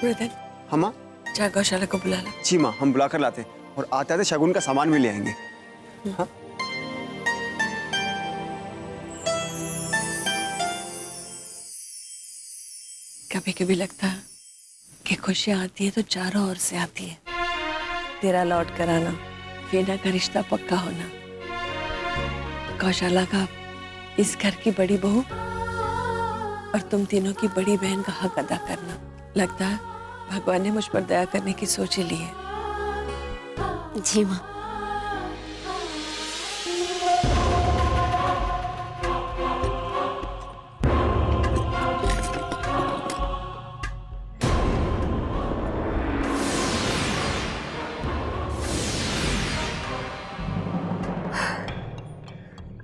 गोवर्धन, हाँ माँ। चाहे गौशाला को बुला ला। जी माँ, हम बुला कर लाते हैं और आते आते शगुन का सामान भी ले आएंगे। हाँ? कभी कभी लगता है कि खुशियां आती है तो चारों ओर से आती है। तेरा लौट कर आना, वीना का रिश्ता पक्का होना, गौशाला का इस घर की बड़ी बहू और तुम तीनों की बड़ी बहन का हक अदा करना। लगता है भगवान ने मुझ पर दया करने की सोच ही ली है। जी माँ।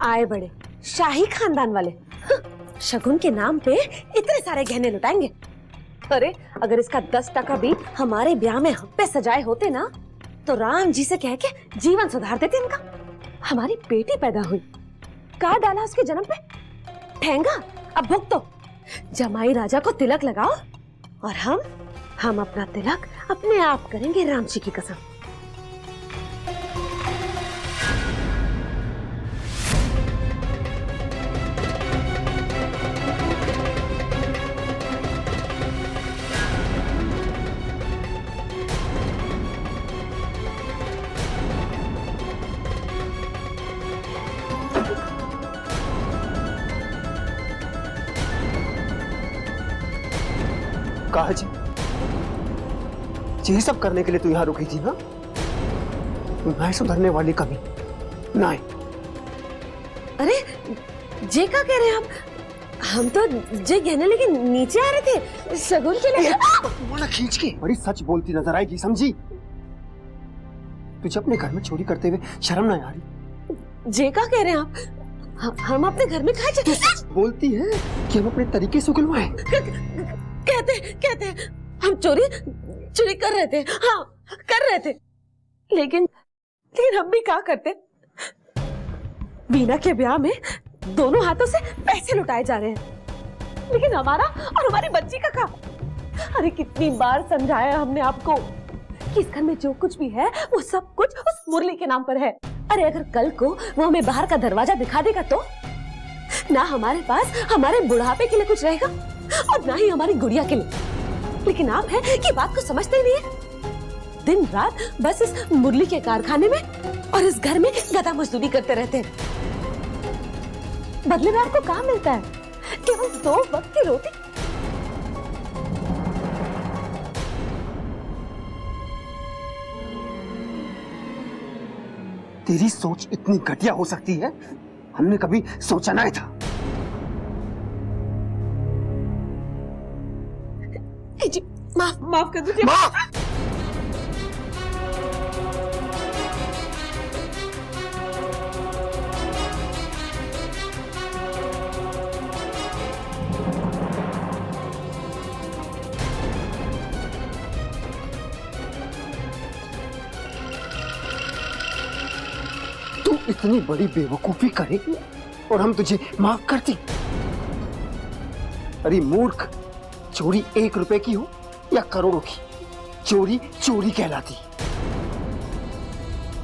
आए बड़े शाही खानदान वाले शगुन के नाम पे इतने सारे गहने लुटाएंगे। अरे अगर इसका 10% भी हमारे ब्याह में हम पे सजाए होते ना तो राम जी से कह के जीवन सुधार देते इनका। हमारी बेटी पैदा हुई, का डाला उसके जन्म पे ठेंगा। अब भुगतो, जमाई राजा को तिलक लगाओ और हम अपना तिलक अपने आप करेंगे, राम जी की कसम। कहा जी, यही सब करने के लिए तू यहाँ रुकी थी ना? मैं सुधरने वाली कभी ना। अरे जे का कह रहे हैं आप? हम तो जे गहने लेके नीचे आ रहे थे शगुन के लिए। वाला खींच के बड़ी सच बोलती नजर आएगी, समझी? तुझे अपने घर में चोरी करते हुए शर्म ना आ रही? जे का कह रहे हैं आप? हम अपने घर में कहा सच बोलती है कि हम अपने तरीके से उगलवाएं। कहते हम चोरी कर रहे थे। हाँ कर रहे थे, लेकिन हम भी क्या करते? वीना के ब्याह में दोनों हाथों से पैसे लुटाए जा रहे हैं, लेकिन हमारा और हमारी बच्ची का काम। अरे कितनी बार समझाया हमने आपको कि इस घर में जो कुछ भी है वो सब कुछ उस मुरली के नाम पर है। अरे अगर कल को वो हमें बाहर का दरवाजा दिखा देगा तो ना हमारे पास हमारे बुढ़ापे के लिए कुछ रहेगा और ना ही हमारी गुड़िया के लिए। लेकिन आप हैं कि बात को समझते ही नहीं है। दिन रात बस इस मुरली के कारखाने में और इस घर में गधा मजदूरी करते रहते हैं। बदले में आपको क्या मिलता है? केवल 2 वक्त की रोटी। तेरी सोच इतनी घटिया हो सकती है, हमने कभी सोचा नहीं था। जी माफ कर दीजिए। तू इतनी बड़ी बेवकूफी करेगी और हम तुझे माफ करती? अरे मूर्ख, चोरी 1 रुपए की हो या करोड़ों की, चोरी चोरी कहलाती।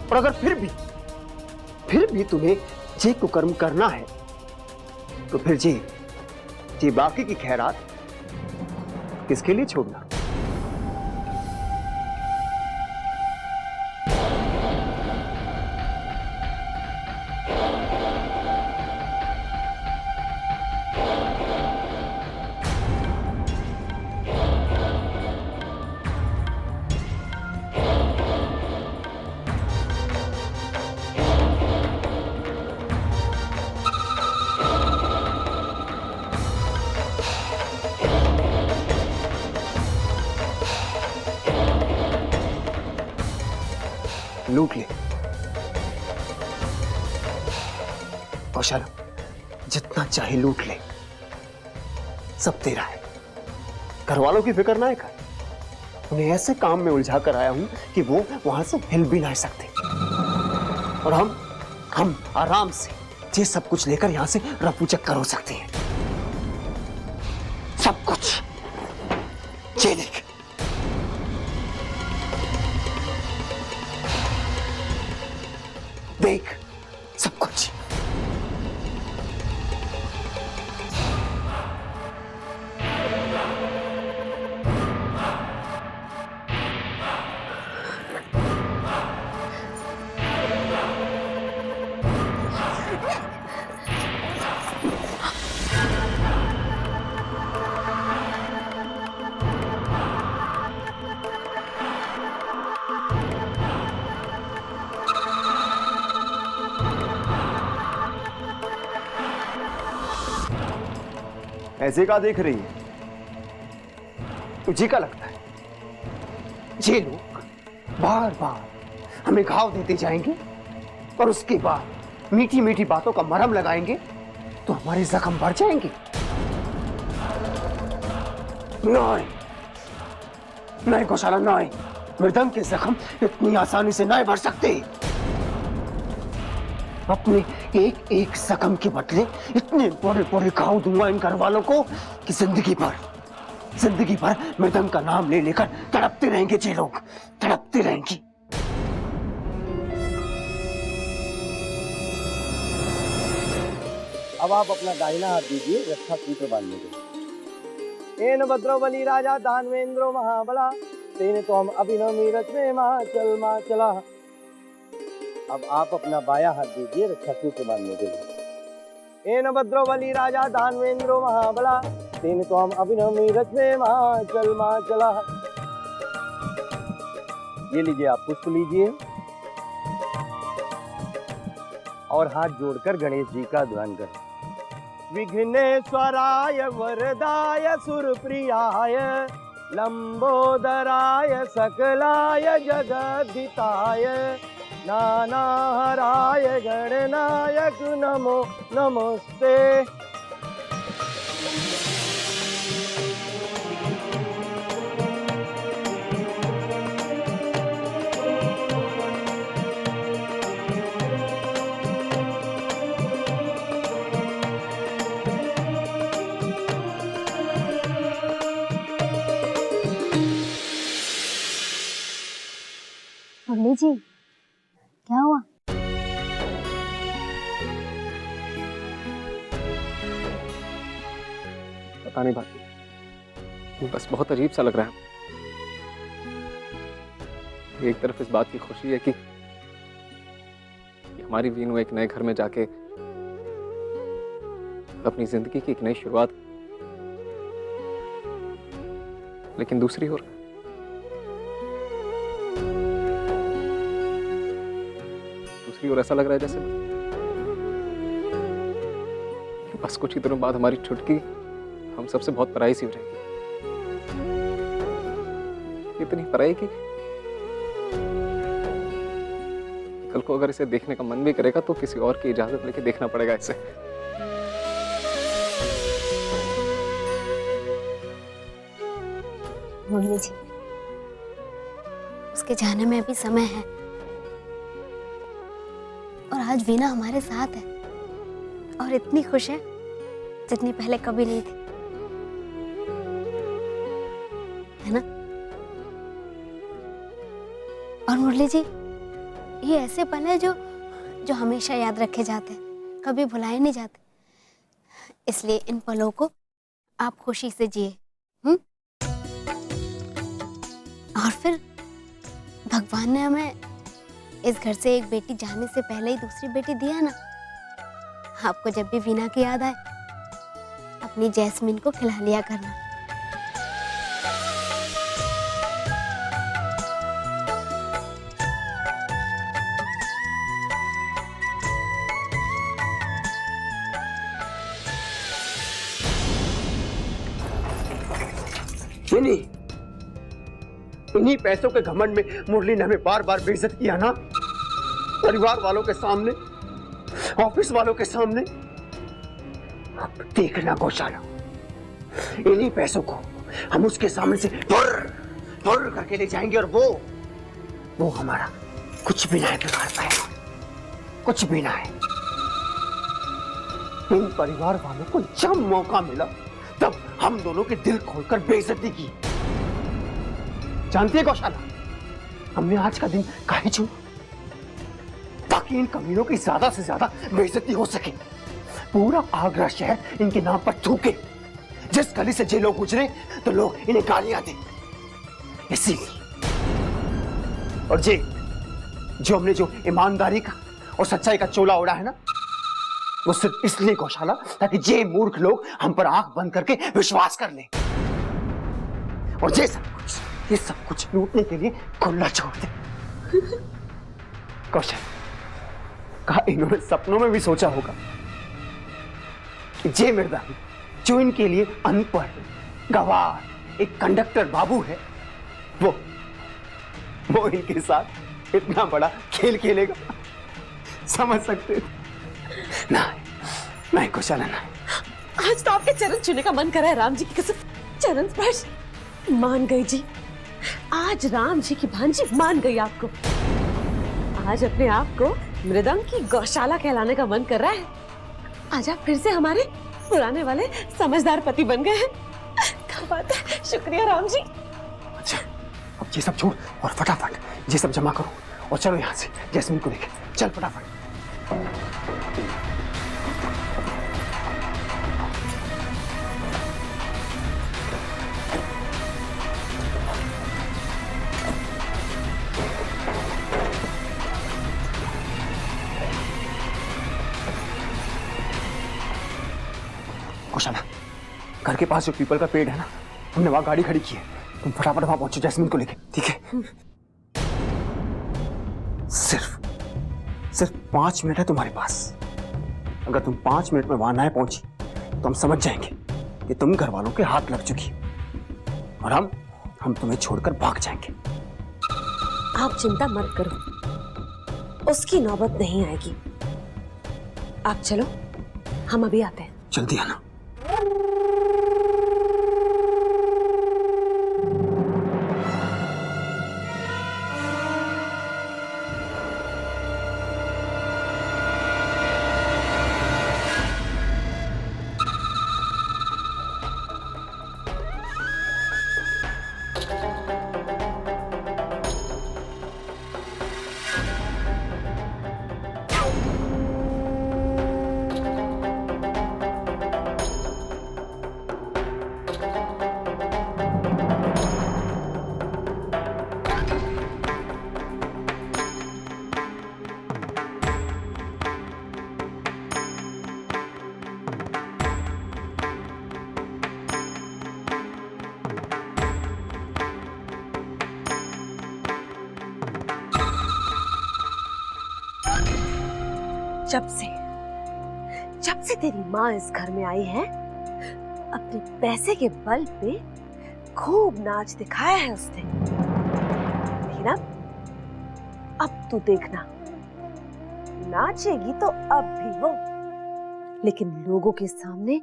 और अगर फिर भी तुम्हें जे कुकर्म करना है तो फिर जी बाकी की खैरात किसके लिए छोड़ना? लूट ले कौशल, जितना चाहे लूट ले, सब तेरा है। घर वालों की फिक्र ना है कर, उन्हें ऐसे काम में उलझा कर आया हूं कि वो वहां से हिल भी नहीं सकते। और हम आराम से ये सब कुछ लेकर यहां से रफू चक्कर हो सकते हैं। सब कुछ ये देख, देख सब कुछ। ऐसे का देख रही है? तुझे क्या लगता है ये लोग बार बार हमें घाव देते जाएंगे और उसके बाद मीठी मीठी बातों का मरहम लगाएंगे तो हमारे जख्म बढ़ जाएंगे? नहीं नहीं गौशाला, नहीं। मृदंग के जख्म इतनी आसानी से नहीं भर सकते। अपने एक एक जख्म के बदले इतने बड़े बड़े घाव दूंगा इन घर वालों को कि जिंदगी भर मृदंग का नाम ले लेकर तड़पते रहेंगे ये लोग, तड़पते रहेंगे। अब आप अपना दाहिना हाथ दीजिए रक्षा सूत्र बांधने के। एन भद्रो बली राजा दानवेंद्रो महाबला, तेने तो हम अभिनव मीरत में मां चला। अब आप अपना बायां हाथ दीजिए रक्षा सूत्र बांधने के लिए। एन भद्रो बली राजा दानवेंद्रो महाबला, तेने तो हम अभिनव मीरत में मां चला। ये लीजिए, आप पुष्प लीजिए और हाथ जोड़कर गणेश जी का ध्यान करें। विघ्नेश्वराय वरदाय सुरप्रियाय लंबोदराय सकलाय जगद्धिताय नानाहराय गणनायक नमो नमस्ते। मुरली जी, क्या हुआ? पता नहीं भाभी, बस बहुत अजीब सा लग रहा है। एक तरफ इस बात की खुशी है कि हमारी वीनू एक नए घर में जाके अपनी जिंदगी की एक नई शुरुआत, लेकिन दूसरी ओर ऐसा लग रहा है जैसे बस कुछ ही दिनों बाद हमारी छुटकी हम सबसे बहुत पराई सी हो जाएगी। इतनी पराई कि कल को अगर इसे देखने का मन भी करेगा तो किसी और की इजाजत लेके देखना पड़ेगा इसे। मुरली जी, उसके जाने में अभी समय है और आज वीना हमारे साथ है और इतनी खुश है जितनी पहले कभी नहीं थी, है ना? और मुरली जी, ये ऐसे पल है जो हमेशा याद रखे जाते हैं, कभी भुलाए नहीं जाते। इसलिए इन पलों को आप खुशी से जिए। और फिर भगवान ने हमें इस घर से एक बेटी जाने से पहले ही दूसरी बेटी दिया ना। आपको जब भी वीना की याद आए अपनी जैस्मिन को खिला लिया करना। इन्हीं पैसों के घमंड में मुरली ने हमें बार बार बेइज्जत किया ना, परिवार वालों के सामने, ऑफिस वालों के सामने। अब देखना गौशाला, इन्हीं पैसों को हम उसके सामने से फुर करके ले जाएंगे और वो हमारा कुछ भी ना बिगाड़ पाएगा, कुछ भी ना है। इन परिवार वालों को जब मौका मिला तब हम दोनों के दिल खोलकर बेइज्जती की। जानती है गौशाला, हमने आज का दिन काहे चुना? ताकि इन कमीनों की ज्यादा से ज्यादा बेइज्जती हो सके। पूरा आगरा शहर इनके नाम पर थूके। जिस गली से जे लोग गुजरे तो लोग इन्हें गालियां दें। इसीलिए और जो हमने जो ईमानदारी का और सच्चाई का चोला ओढ़ा है ना, वो सिर्फ इसलिए गौशाला ताकि जे मूर्ख लोग हम पर आंख बंद करके विश्वास कर लें और ये सब कुछ लूटने के लिए खुला छोड़ दे। कौशल, कहा इन्होंने सपनों में भी सोचा होगा कि जे मिर्दानी जो इनके लिए अनपढ़, गवार, एक कंडक्टर बाबू है, वो इनके साथ इतना बड़ा खेल खेलेगा। समझ सकते हो? नहीं कौशल, नहीं। आज तो आपके चरण छूने का मन कर रहा है राम जी की कसम। चरण स्पर्श मान गई जी। आज राम जी की भांजी मान गई आपको। आज अपने आप को मृदंग की गौशाला कहलाने का मन कर रहा है। आज आप फिर से हमारे पुराने वाले समझदार पति बन गए हैं। क्या बात है, शुक्रिया राम जी। अच्छा, अब ये सब छोड़ और फटाफट ये सब जमा करो और चलो यहाँ से जैस्मीन को लेके। चल फटाफट। कौशला, घर के पास जो पीपल का पेड़ है ना, हमने वहां गाड़ी खड़ी की है। तुम फटाफट वहां पहुंचो जैस्मीन को लेके, ठीक है? सिर्फ 5 मिनट है तुम्हारे पास। अगर तुम 5 मिनट में वहां ना पहुंची तो हम समझ जाएंगे कि तुम घर वालों के हाथ लग चुकी और हम तुम्हें छोड़कर भाग जाएंगे। आप चिंता मत करो, उसकी नौबत नहीं आएगी। आप चलो, हम अभी आते हैं। जल्दी आना। जब से तेरी माँ इस घर में आई है, अपने पैसे के बल पे खूब नाच दिखाया है उसने। लेकिन अब तू देखना, नाचेगी तो अब भी वो, लेकिन लोगों के सामने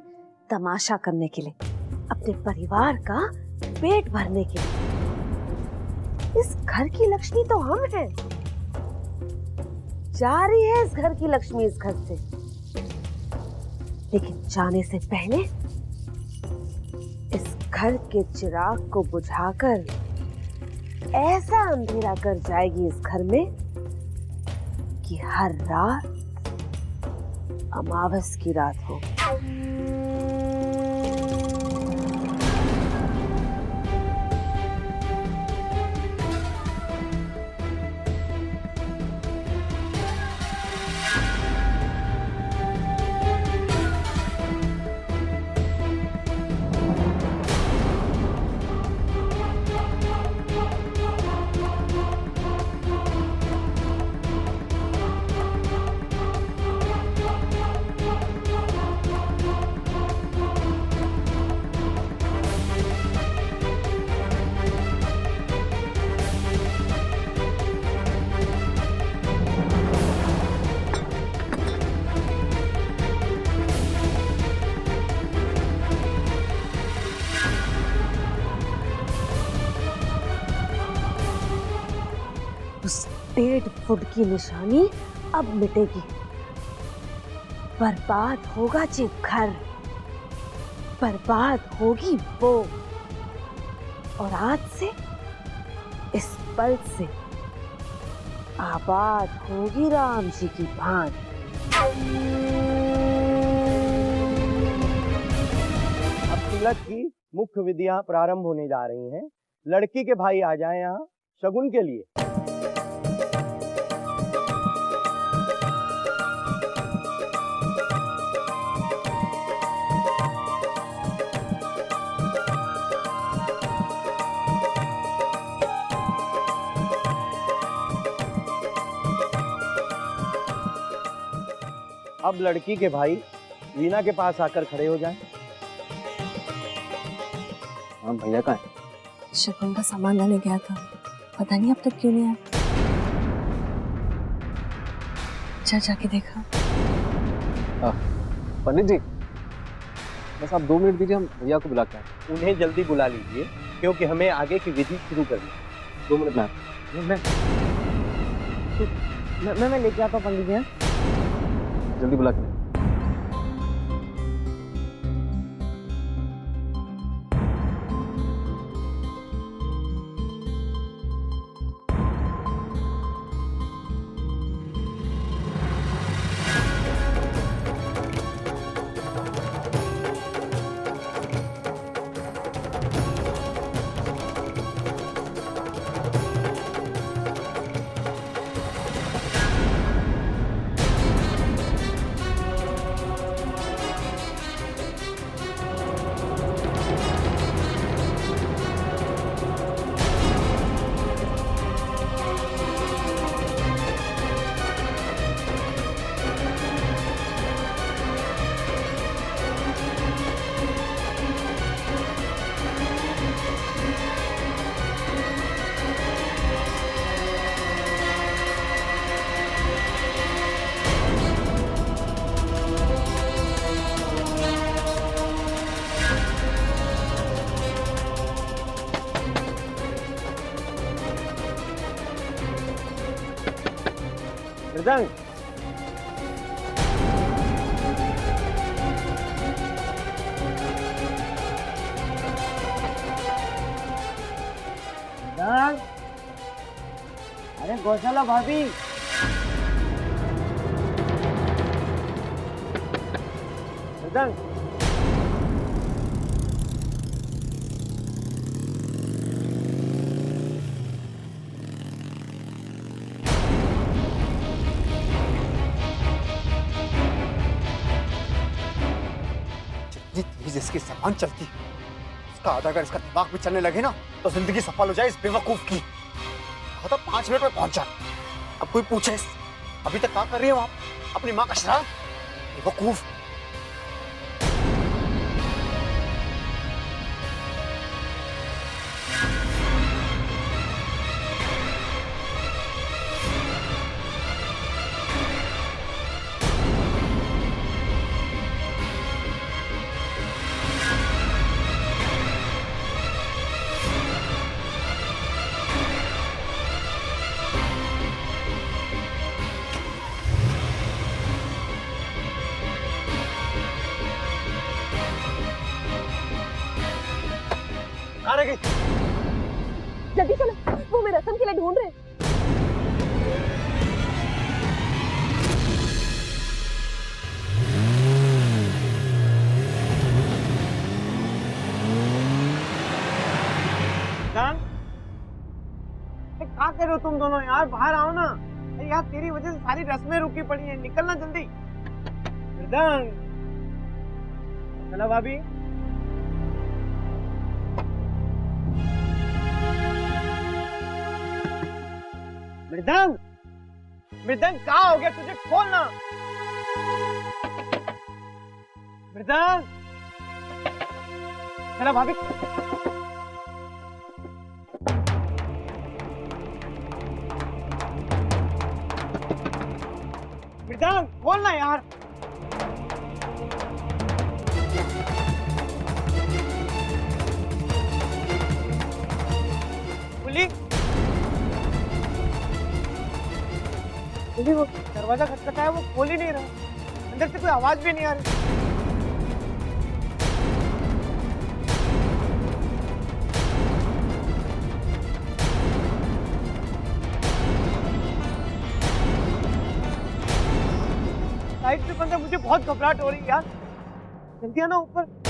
तमाशा करने के लिए, अपने परिवार का पेट भरने के लिए। इस घर की लक्ष्मी तो हम हैं। जा रही है इस घर की लक्ष्मी इस घर से, लेकिन जाने से पहले इस घर के चिराग को बुझाकर ऐसा अंधेरा कर जाएगी इस घर में कि हर रात अमावस की रात हो। उस 1.5 फुट की निशानी अब मिटेगी। बर्बाद होगा जो घर, बर्बाद होगी वो। और आज से, इस पल से आबाद होगी राम जी की भान। अब तिलक की मुख्य विधियां प्रारंभ होने जा रही हैं। लड़की के भाई आ जाएं यहाँ शगुन के लिए। अब लड़की के भाई वीना के पास आकर खड़े हो जाएं। हाँ भैया कहाँ है? शगुन का सामान लाने गया था, पता नहीं अब तक क्यों नहीं आया। चल जाके देखा। पंडित जी बस आप 2 मिनट दीजिए, हम भैया को बुला के आए। उन्हें जल्दी बुला लीजिए क्योंकि हमें आगे की विधि शुरू करनी है। 2 मिनट में मैं लेके आता हूँ पंडित जी। जल्दी बुला के। मृदंग, अरे गौशाला भाभी, मृदंग, जिसकी जबान चलती उसका आधा अगर इसका दिमाग भी चलने लगे ना तो जिंदगी सफल हो जाए इस बेवकूफ की। कहा था 5 मिनट में पहुंचा, अब कोई पूछे अभी तक क्या कर रही हो आप? अपनी माँ का शराब? बेवकूफ। जल्दी चलो, वो मेरे रसम के लिए ढूंढ रहे हैं। क्या कर रहे हो तुम दोनों यार? बाहर आओ ना यार, तेरी वजह से सारी रस्में रुकी पड़ी हैं, निकलना जल्दी। मृदंग, चला भाभी। मृदंग, मृदंग कहाँ हो गया तुझे? खोलना मृदंग। चला भाभी। मृदंग खोलना यार। खुली? वो दरवाजा खटखटा है, वो खोल ही नहीं रहा, अंदर से कोई आवाज भी नहीं आ रही। लाइट भी बंद है, मुझे बहुत घबराहट हो रही है यार। जल्दी आना ऊपर।